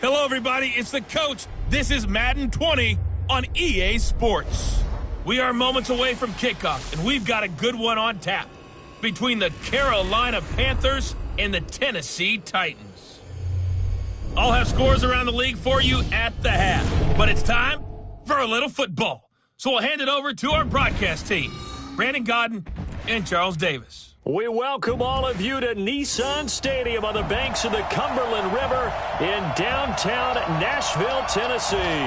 Hello, everybody. It's the coach. This is Madden 20 on EA Sports. We are moments away from kickoff, and we've got a good one on tap between the Carolina Panthers and the Tennessee Titans. I'll have scores around the league for you at the half, but it's time for a little football. So we'll hand it over to our broadcast team, Brandon Godden and Charles Davis. We welcome all of you to Nissan Stadium on the banks of the Cumberland River in downtown Nashville, Tennessee.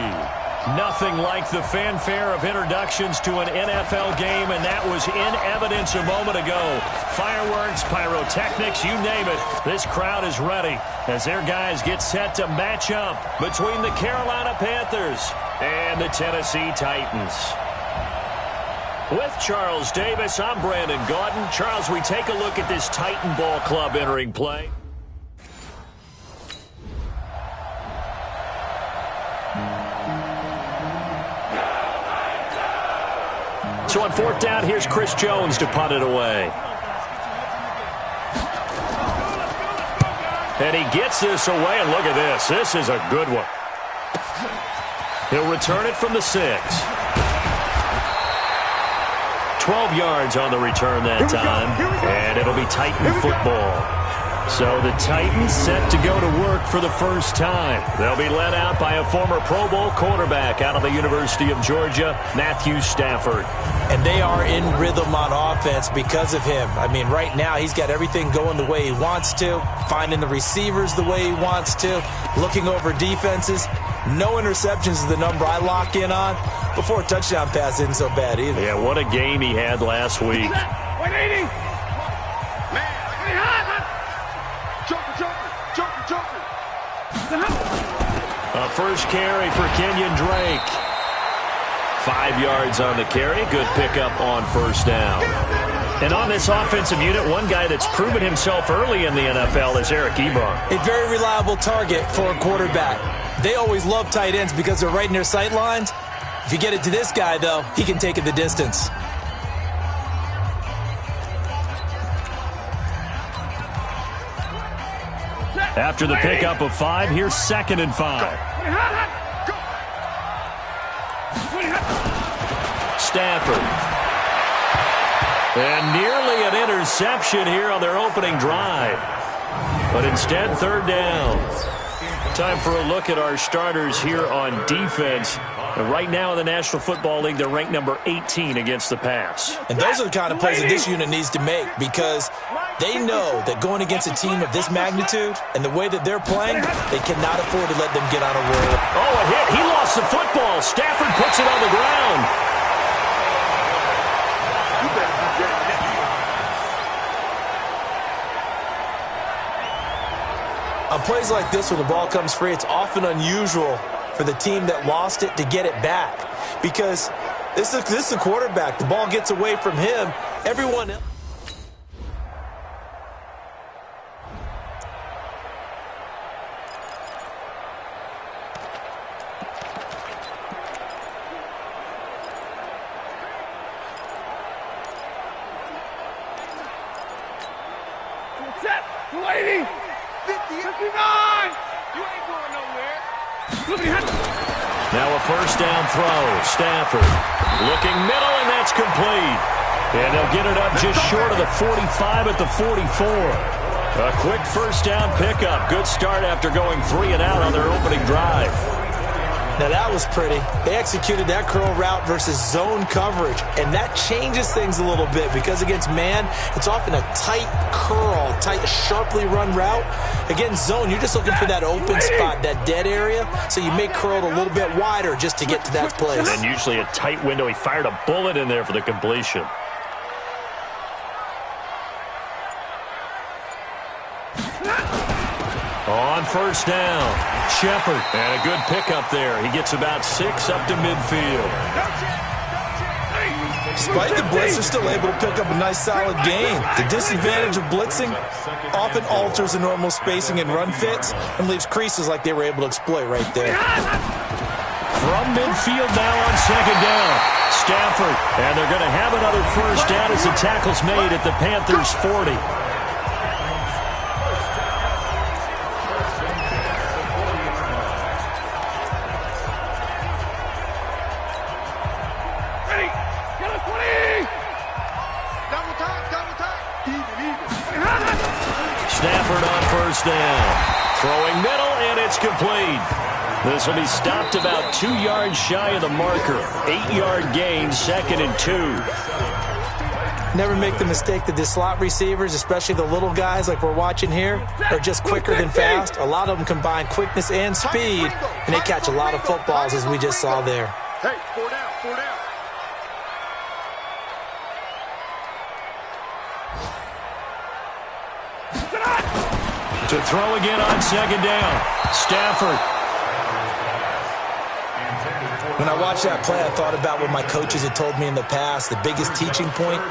Nothing like the fanfare of introductions to an NFL game, and that was in evidence a moment ago. Fireworks, pyrotechnics, you name it. This crowd is ready as their guys get set to match up between the Carolina Panthers and the Tennessee Titans. With Charles Davis, I'm Brandon Gaudin. Charles, we take a look at this Titan Ball Club entering play. So on fourth down, here's Chris Jones to punt it away. And he gets this away, and look at this. This is a good one. He'll return it from the 6. 12 yards on the return that time, and it'll be Titan football. So the Titans set to go to work for the first time. They'll be led out by a former Pro Bowl quarterback out of the University of Georgia, Matthew Stafford. And they are in rhythm on offense because of him. I mean, right now he's got everything going the way he wants to, finding the receivers the way he wants to, looking over defenses. No interceptions is the number I lock in on. Before a touchdown pass isn't so bad either. Yeah, what a game he had last week. A first carry for Kenyon Drake. 5 yards on the carry. Good pickup on first down. And on this offensive unit, one guy that's proven himself early in the NFL is Eric Ebron. A very reliable target for a quarterback. They always love tight ends because they're right in their sight lines. If you get it to this guy, though, he can take it the distance. After the pickup of 5, here's 2nd and 5. Stafford. And nearly an interception here on their opening drive. But instead, 3rd down. Time for a look at our starters here on defense. And right now in the National Football League, they're ranked number 18 against the pass. And those are the kind of plays that this unit needs to make because they know that going against a team of this magnitude and the way that they're playing, they cannot afford to let them get on a roll. Oh, a hit. He lost the football. Stafford puts it on the ground. On plays like this, when the ball comes free, it's often unusual for the team that lost it to get it back. Because this is a quarterback. The ball gets away from him. Everyone else. Set, 280, 50, 59. You ain't going nowhere. Now a first down throw. Stafford looking middle, and that's complete. And they'll get it up just short of the 45 at the 44. A quick first down pickup. Good start after going 3 and out on their opening drive. Now that was pretty. They executed that curl route versus zone coverage, and that changes things a little bit because against man, it's often a tight curl, tight, sharply run route. Against zone, you're just looking for that open spot, that dead area, so you make curl a little bit wider just to get to that place. And usually a tight window. He fired a bullet in there for the completion. On first down, Shepard, and a good pickup there. He gets about 6 up to midfield. Despite the blitz, they're still able to pick up a nice solid gain. The disadvantage of blitzing often alters the normal spacing and run fits and leaves creases like they were able to exploit right there. From midfield now on 2nd down, Stafford, and they're going to have another first down as the tackle's made at the Panthers' 40. complete. This will be stopped about 2 yards shy of the marker. 8-yard gain, 2nd and 2. Never make the mistake that the slot receivers, especially the little guys like we're watching here, are just quicker than fast. A lot of them combine quickness and speed, and they catch a lot of footballs, as we just saw there. Hey, 4 down, 4 down. To throw again on 2nd down. Stafford. When I watched that play, I thought about what my coaches had told me in the past. The biggest teaching point,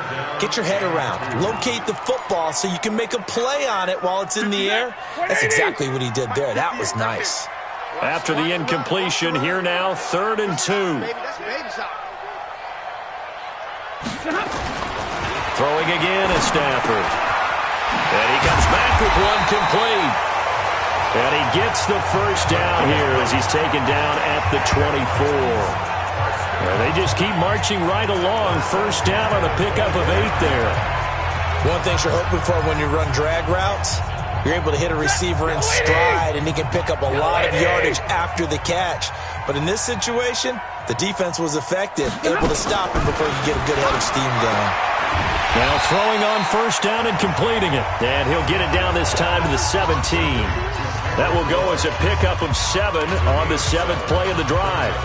get your head around. Locate the football so you can make a play on it while it's in the air. That's exactly what he did there. That was nice. After the incompletion, here now, 3rd and 2. Throwing again is Stafford. And he comes back with one complete. And he gets the first down here as he's taken down at the 24. And they just keep marching right along. First down on a pickup of 8 there. One thing you're hoping for when you run drag routes, you're able to hit a receiver in stride, and he can pick up a lot of yardage after the catch. But in this situation, the defense was effective, able to stop him before you get a good head of steam going. Now throwing on first down and completing it. And he'll get it down this time to the 17. That will go as a pickup of 7 on the 7th play of the drive.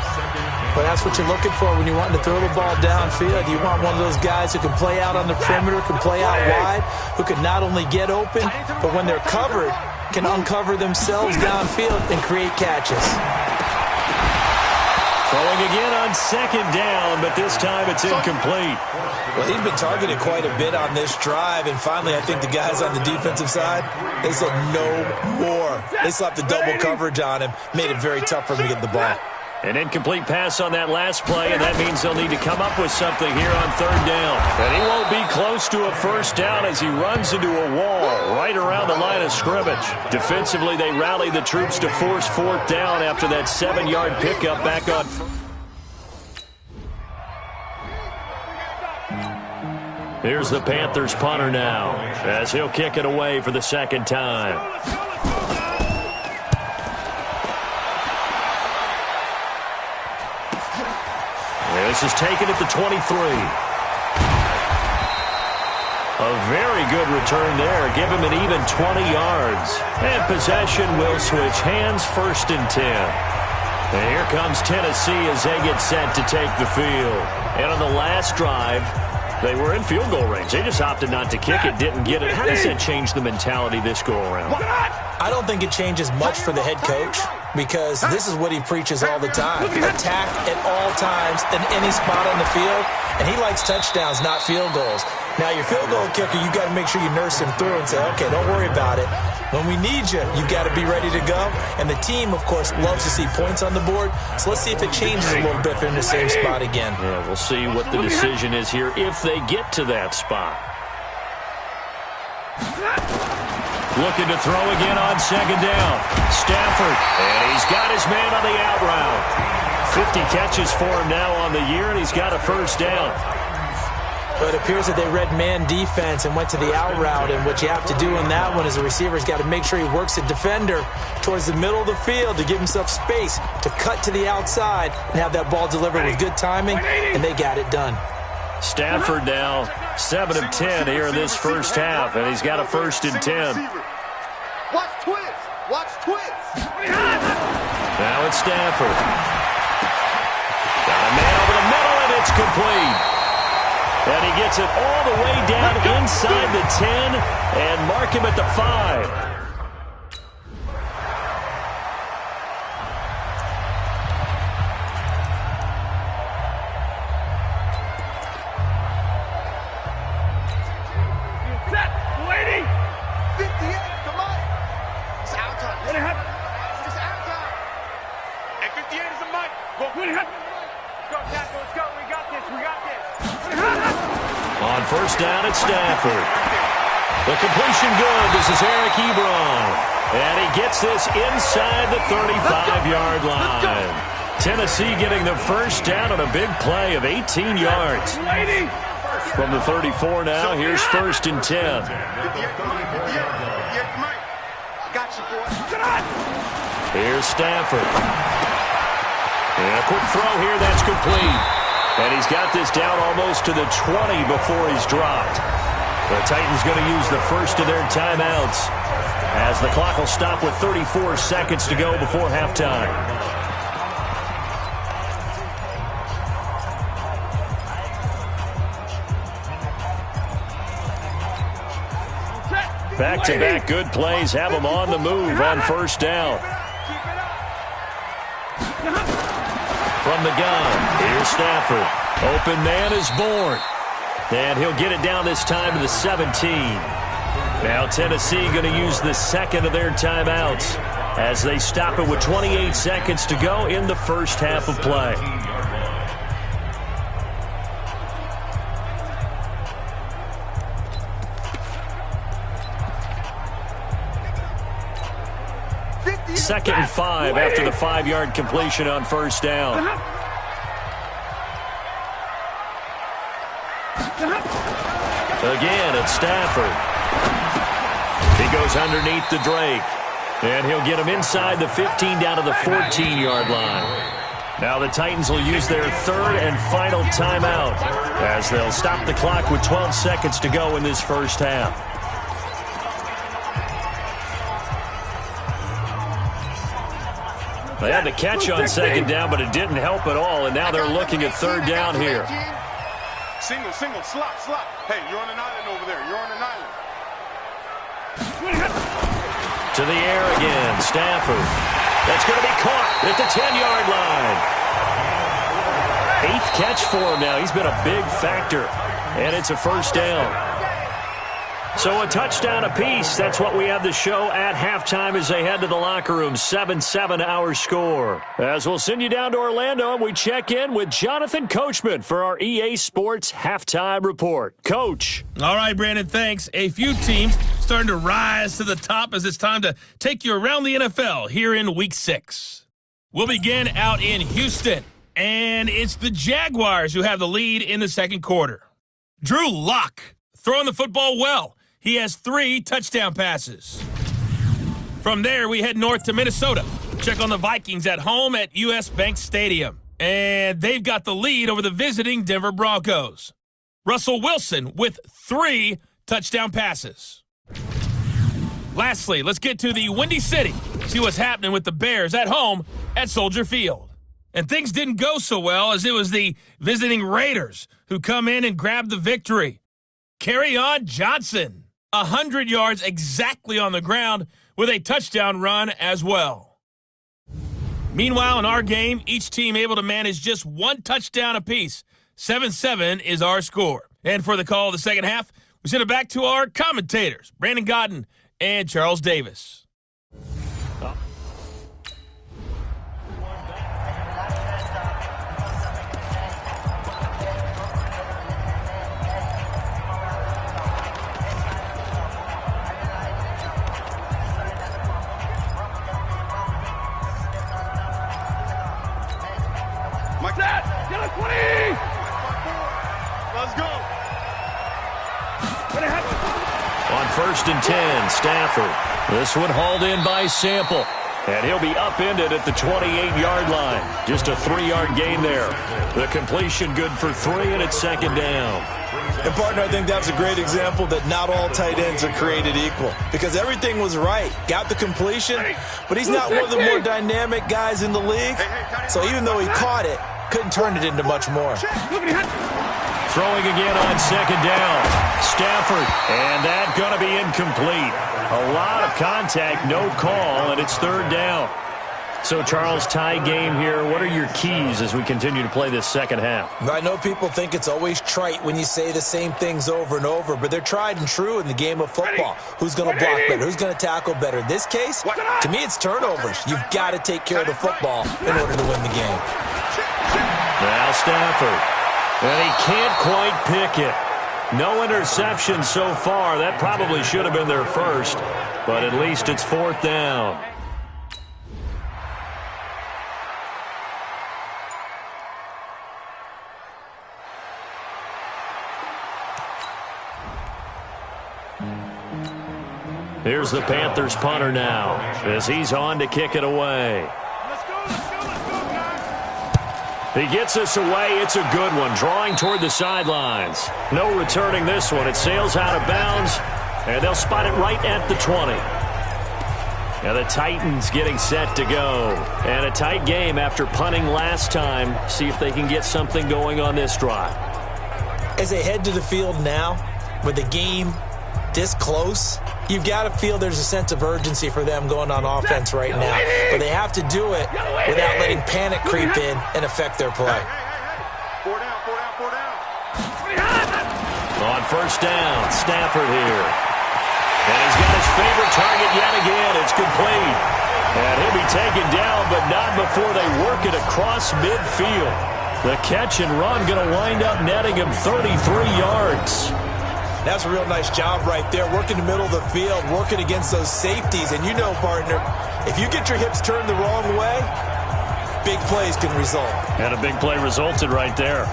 But that's what you're looking for when you're wanting to throw the ball downfield. You want one of those guys who can play out on the perimeter, can play out wide, who can not only get open, but when they're covered, can uncover themselves downfield and create catches. Throwing again on 2nd down, but this time it's incomplete. Well, he's been targeted quite a bit on this drive, and finally I think the guys on the defensive side, they said no more. They slapped the double coverage on him, made it very tough for him to get the ball. An incomplete pass on that last play, and that means they'll need to come up with something here on 3rd down. And he won't be close to a first down as he runs into a wall right around the line of scrimmage. Defensively, they rally the troops to force 4th down after that 7-yard pickup back on. Here's the Panthers punter now as he'll kick it away for the 2nd time. This is taken at the 23. A very good return there. Give him an even 20 yards. And possession will switch hands, 1st and 10. And here comes Tennessee as they get set to take the field. And on the last drive, they were in field goal range. They just opted not to kick it, didn't get it. How does that change the mentality this go-around? I don't think it changes much for the head coach because this is what he preaches all the time. Attack at all times in any spot on the field, and he likes touchdowns, not field goals. Now, your field goal kicker, you've got to make sure you nurse him through and say, okay, don't worry about it. When we need you, you've got to be ready to go. And the team, of course, loves to see points on the board. So let's see if it changes a little bit if they're in the same spot again. Yeah, we'll see what the decision is here if they get to that spot. Looking to throw again on 2nd down. Stafford, and he's got his man on the out route. 50 catches for him now on the year, and he's got a first down. But it appears that they read man defense and went to the out route, and what you have to do in that one is the receiver's got to make sure he works the defender towards the middle of the field to give himself space to cut to the outside and have that ball delivered with good timing, and they got it done. Stafford now 7 of 10 here in this first half, and he's got a 1st and 10. Watch twist. Watch twist. Now it's Stafford. Got a man over the middle, and it's complete. And he gets it all the way down inside the 10 and mark him at the 5. Set. Lady. 58. Come on. It's out time. It's out time. And 58 is a mic. Go. Let's go, tackle. Let's go. We got this. We got this. On first down, it's Stafford. The completion good. This is Eric Ebron. And he gets this inside the 35-yard line. Tennessee getting the first down on a big play of 18 yards. From the 34 now, here's 1st and 10. Here's Stafford. And a quick throw here, that's complete. And he's got this down almost to the 20 before he's dropped. The Titans going to use the first of their timeouts as the clock will stop with 34 seconds to go before halftime. Back-to-back good plays have them on the move on first down. From the gun, here's Stafford. Open man is born. And he'll get it down this time to the 17. Now Tennessee going to use the second of their timeouts as they stop it with 28 seconds to go in the first half of play. Second and 5 after the 5-yard completion on first down. Again, it's Stafford. He goes underneath the Drake. And he'll get him inside the 15 down to the 14-yard line. Now the Titans will use their third and final timeout as they'll stop the clock with 12 seconds to go in this first half. They had the catch on second down, but it didn't help at all, and now they're looking at third down here. Single, slot. Hey, you're on an island over there. You're on an island. To the air again, Stafford. That's going to be caught at the 10-yard line. 8th catch for him now. He's been a big factor, and it's a first down. So a touchdown apiece. That's what we have the show at halftime as they head to the locker room. 7-7 our score. As we'll send you down to Orlando, and we check in with Jonathan Coachman for our EA Sports Halftime Report. Coach. All right, Brandon, thanks. A few teams starting to rise to the top as it's time to take you around the NFL here in Week 6. We'll begin out in Houston, and it's the Jaguars who have the lead in the second quarter. Drew Lock throwing the football well. He has 3 touchdown passes. From there, we head north to Minnesota. Check on the Vikings at home at U.S. Bank Stadium. And they've got the lead over the visiting Denver Broncos. Russell Wilson with 3 touchdown passes. Lastly, let's get to the Windy City. See what's happening with the Bears at home at Soldier Field. And things didn't go so well as it was the visiting Raiders who come in and grab the victory. Kerryon Johnson. 100 yards exactly on the ground with a touchdown run as well. Meanwhile, in our game, each team able to manage just 1 touchdown apiece. 7-7 is our score. And for the call of the second half, we send it back to our commentators, Brandon Godden and Charles Davis. Let's go. On first and 10, Stafford. This one hauled in by Sample. And he'll be upended at the 28-yard line. Just a 3-yard gain there. The completion good for 3, and it's second down. And, partner, I think that's a great example that not all tight ends are created equal. Because everything was right. Got the completion, but he's not one of the more dynamic guys in the league. So even though he caught it, couldn't turn it into much more. Throwing again on second down. Stafford, and that going to be incomplete. A lot of contact, no call, and it's third down. So, Charles, tie game here. What are your keys as we continue to play this second half? I know people think it's always trite when you say the same things over and over, but they're tried and true in the game of football. Who's going to block better? Who's going to tackle better? In this case, to me, it's turnovers. You've got to take care of the football in order to win the game. Now Stafford. And he can't quite pick it. No interception so far. That probably should have been their first, but at least it's fourth down. Here's the Panthers punter now as he's on to kick it away. He gets this away. It's a good one, drawing toward the sidelines. No returning this one. It sails out of bounds, and they'll spot it right at the 20. And the Titans getting set to go. And a tight game after punting last time. See if they can get something going on this drive. As they head to the field now, with the game this close, you've got to feel there's a sense of urgency for them going on offense right now. But they have to do it without letting panic creep in and affect their play. Four down. On first down, Stafford here. And he's got his favorite target yet again. It's complete. And he'll be taken down, but not before they work it across midfield. The catch and run going to wind up netting him 33 yards. That's a real nice job right there, working the middle of the field, working against those safeties. And you know, partner, if you get your hips turned the wrong way, big plays can result. And a big play resulted right there.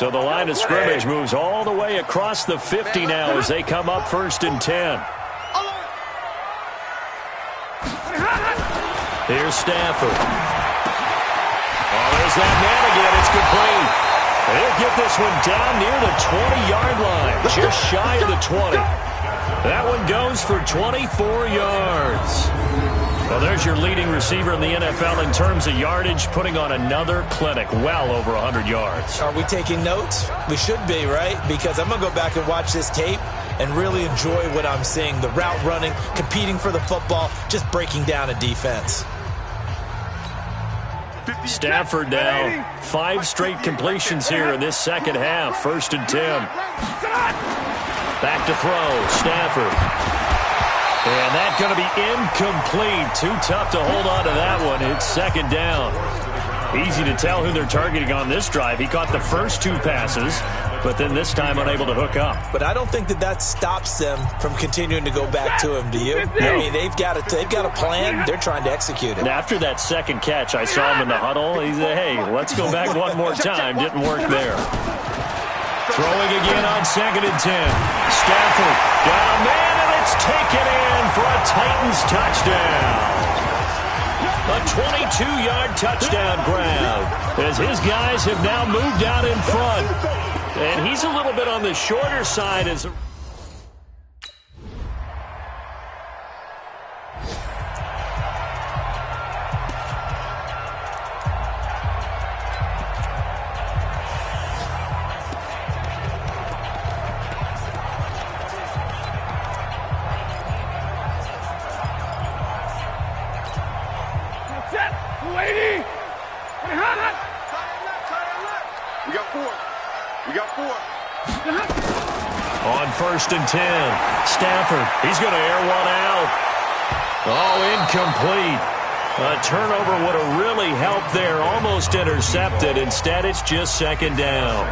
So the line of scrimmage moves all the way across the 50 now as they come up 1st and 10. Here's Stafford. Oh, there's that man again. It's complete. They'll get this one down near the 20-yard line, just shy of the 20. That one goes for 24 yards. Well, there's your leading receiver in the NFL in terms of yardage, putting on another clinic, well over 100 yards. Are we taking notes? We should be, right? Because I'm going to go back and watch this tape and really enjoy what I'm seeing. The route running, competing for the football, just breaking down a defense. Stafford now, 5 straight completions here in this second half. 1st and 10. Back to throw, Stafford. And that's going to be incomplete. Too tough to hold on to that one. It's 2nd down. Easy to tell who they're targeting on this drive. He caught the first 2 passes, but then this time unable to hook up. But I don't think that stops them from continuing to go back to him, do you? I mean, they've got a plan. They're trying to execute it. And after that second catch, I saw him in the huddle. He said, hey, let's go back one more time. Didn't work there. Throwing again on 2nd and 10. Stafford got a man, and it's taken in for a Titans touchdown. A 22-yard touchdown grab as his guys have now moved out in front. And he's a little bit on the shorter side as a... On 1st and 10, Stafford, he's going to air one out. Oh, incomplete. A turnover would have really helped there, almost intercepted. Instead, it's just 2nd down.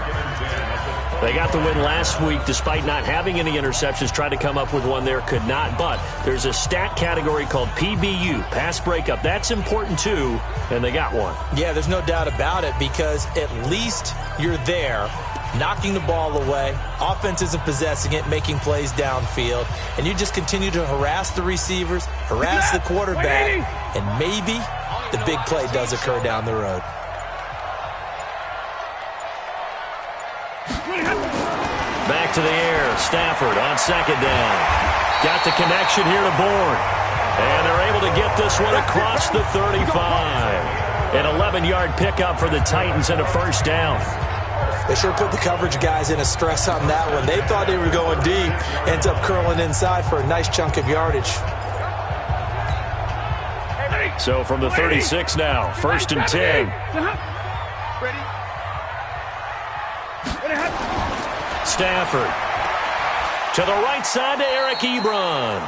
They got the win last week despite not having any interceptions. Tried to come up with one there, could not. But there's a stat category called PBU, pass breakup. That's important too, and they got one. Yeah, there's no doubt about it because at least you're there, knocking the ball away. Offense isn't possessing it, making plays downfield. And you just continue to harass the receivers, harass the quarterback, and maybe the big play does occur down the road. Back to the air, Stafford on 2nd down. Got the connection here to Bourne. And they're able to get this one across the 35. An 11-yard pickup for the Titans and a 1st down. They sure put the coverage guys in a stress on that one. They thought they were going deep. Ends up curling inside for a nice chunk of yardage. So from the 36 now, 1st and 10. Stafford to the right side to Eric Ebron.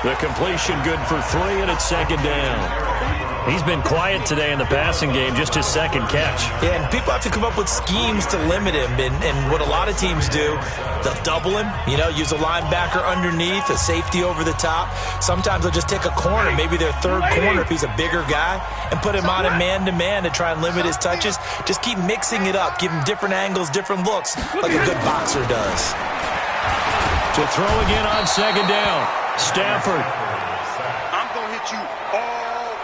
The completion good for 3, and it's 2nd down. He's been quiet today in the passing game, just his second catch. Yeah, and people have to come up with schemes to limit him. And what a lot of teams do, they'll double him, use a linebacker underneath, a safety over the top. Sometimes they'll just take a corner, maybe their third corner if he's a bigger guy, and put him on in man-to-man to try and limit his touches. Just keep mixing it up, give him different angles, different looks, like a good boxer does. To throw again on second down, Stafford. I'm going to hit you all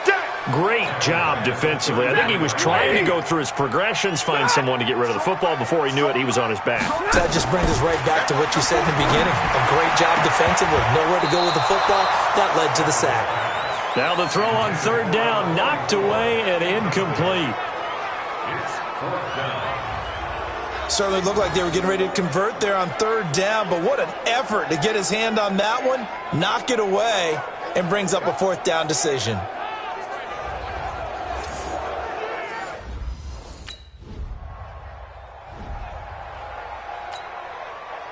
day. Great job defensively. I think he was trying to go through his progressions, find someone to get rid of the football. Before he knew it, he was on his back. That just brings us right back to what you said in the beginning. A great job defensively. Nowhere to go with the football. That led to the sack. Now the throw on third down, knocked away and incomplete. Certainly looked like they were getting ready to convert there on third down, but what an effort to get his hand on that one, knock it away, and brings up a fourth down decision.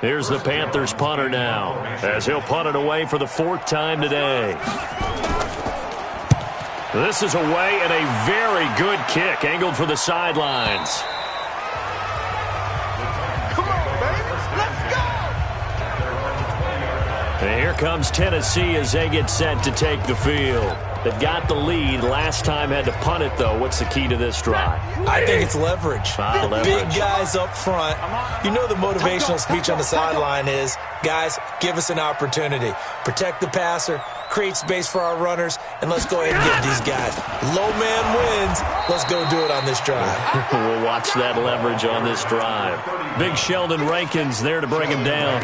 Here's the Panthers punter now, as he'll punt it away for the fourth time today. This is away and a very good kick, angled for the sidelines. Come on, baby. Let's go. And here comes Tennessee as they get set to take the field. They've got the lead. Last time had to punt it, though. What's the key to this drive? I think it's leverage. Leverage. Big guys up front. You know the motivational speech on the sideline is, guys, give us an opportunity. Protect the passer, create space for our runners, and let's go ahead and get these guys. Low man wins. Let's go do it on this drive. We'll watch that leverage on this drive. Big Sheldon Rankins there to bring him down.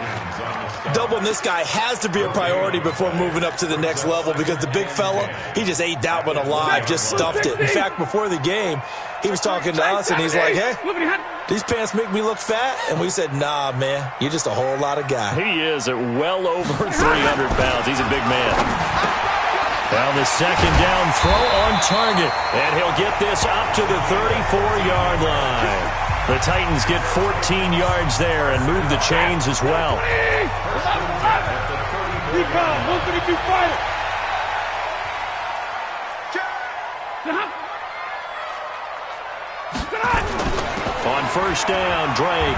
Doubling this guy has to be a priority before moving up to the next level because the big fella, he just ate that one alive, just stuffed it. In fact, before the game, he was talking to us, and he's like, hey, these pants make me look fat? And we said, nah, man, you're just a whole lot of guy. He is at well over 300 pounds. He's a big man. Now the second down throw on target, and he'll get this up to the 34-yard line. The Titans get 14 yards there and move the chains as well. On first down, Drake.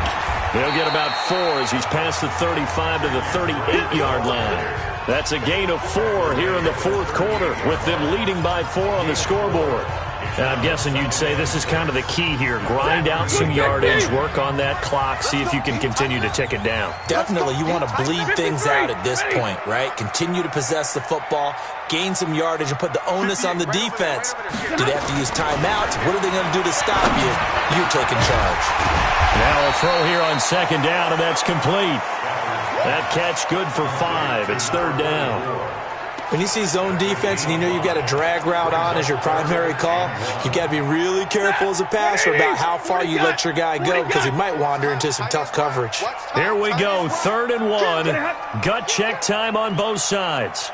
He'll get about 4 as he's past the 35 to the 38-yard line. That's a gain of 4 here in the fourth quarter with them leading by 4 on the scoreboard. And I'm guessing you'd say this is kind of the key here. Grind out some yardage, work on that clock, see if you can continue to tick it down. Definitely, you want to bleed things out at this point, right? Continue to possess the football, gain some yardage, and put the onus on the defense. Do they have to use timeouts? What are they going to do to stop you? You're taking charge. Now a throw here on second down, and that's complete. That catch good for 5. It's third down. When you see zone defense and you know you've got a drag route on as your primary call, you've got to be really careful as a passer about how far you let your guy go because he might wander into some tough coverage. Here we go, 3rd and 1. Gut check time on both sides.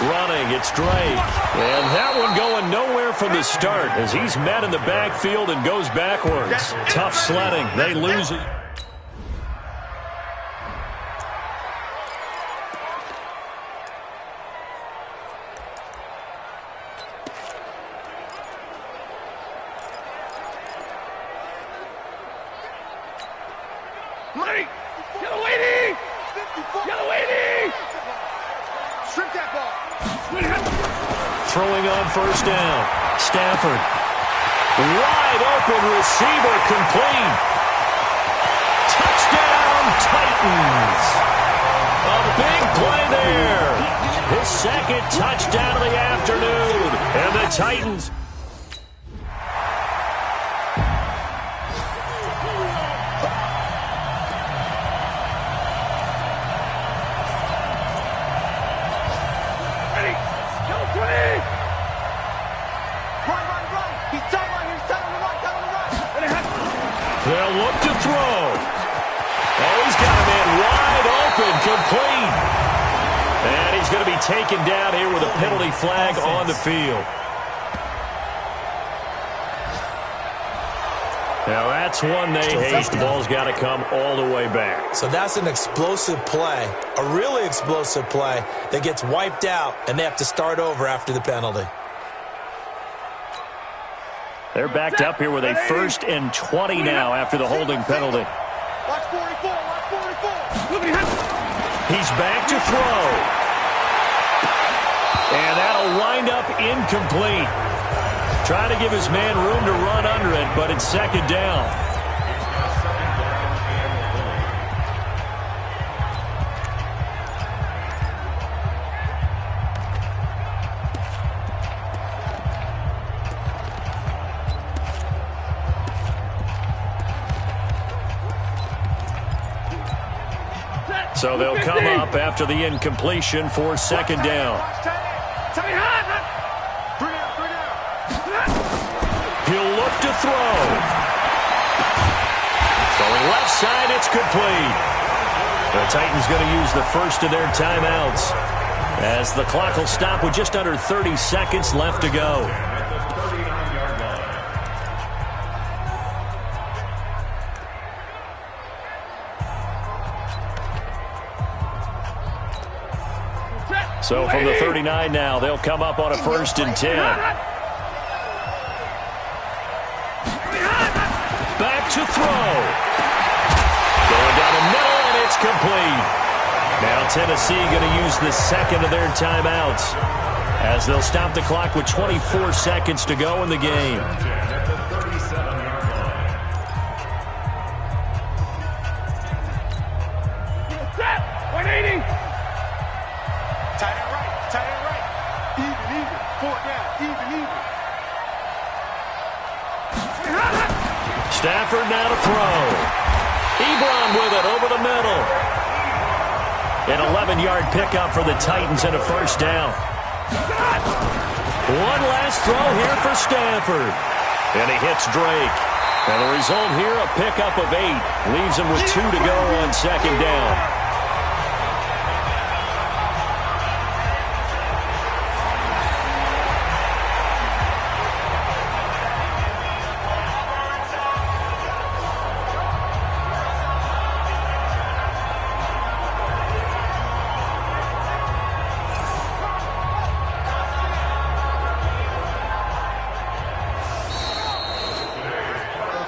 Running, it's Drake. And that one going nowhere from the start as he's met in the backfield and goes backwards. Tough sledding. They lose it. Throwing on first down. Stafford. Wide open receiver complete. Touchdown Titans. A big play there. His second touchdown of the afternoon. And the Titans. They'll look to throw. Oh, he's got a man wide open, complete. And he's going to be taken down here with a penalty flag on the field. Now that's one they hate. The ball's got to come all the way back. So that's an explosive play, a really explosive play that gets wiped out, and they have to start over after the penalty. They're backed up here with a 1st and 20 now after the holding penalty. Watch 44, watch 44. He's back to throw. And that'll wind up incomplete. Trying to give his man room to run under it, but it's 2nd down. So they'll come up after the incompletion for 2nd down. He'll look to throw. Throwing left side, it's complete. The Titans going to use the first of their timeouts as the clock will stop with just under 30 seconds left to go. So from the 39 now, they'll come up on a 1st and 10. Back to throw. Going down the middle, and it's complete. Now Tennessee going to use the 2nd of their timeouts as they'll stop the clock with 24 seconds to go in the game. Stafford now to throw. Ebron with it over the middle. An 11-yard pickup for the Titans and a 1st down. One last throw here for Stafford. And he hits Drake. And the result here, a pickup of 8. Leaves him with 2 to go on 2nd down.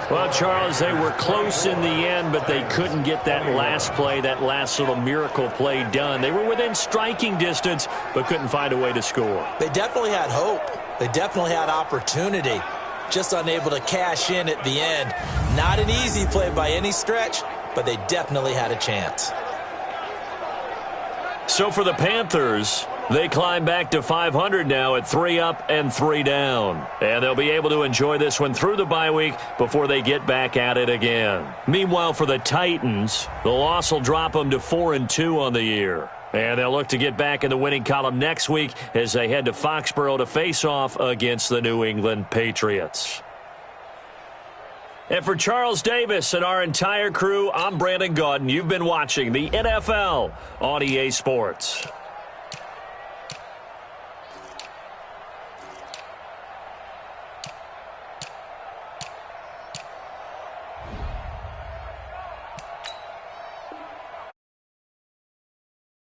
Well, Charles, they were close in the end, but they couldn't get that last play, that last little miracle play done. They were within striking distance, but couldn't find a way to score. They definitely had hope. They definitely had opportunity. Just unable to cash in at the end. Not an easy play by any stretch, but they definitely had a chance. So for the Panthers, they climb back to 500 now at 3 up and 3 down. And they'll be able to enjoy this one through the bye week before they get back at it again. Meanwhile, for the Titans, the loss will drop them to 4-2 on the year. And they'll look to get back in the winning column next week as they head to Foxborough to face off against the New England Patriots. And for Charles Davis and our entire crew, I'm Brandon Gaudin. You've been watching the NFL on EA Sports.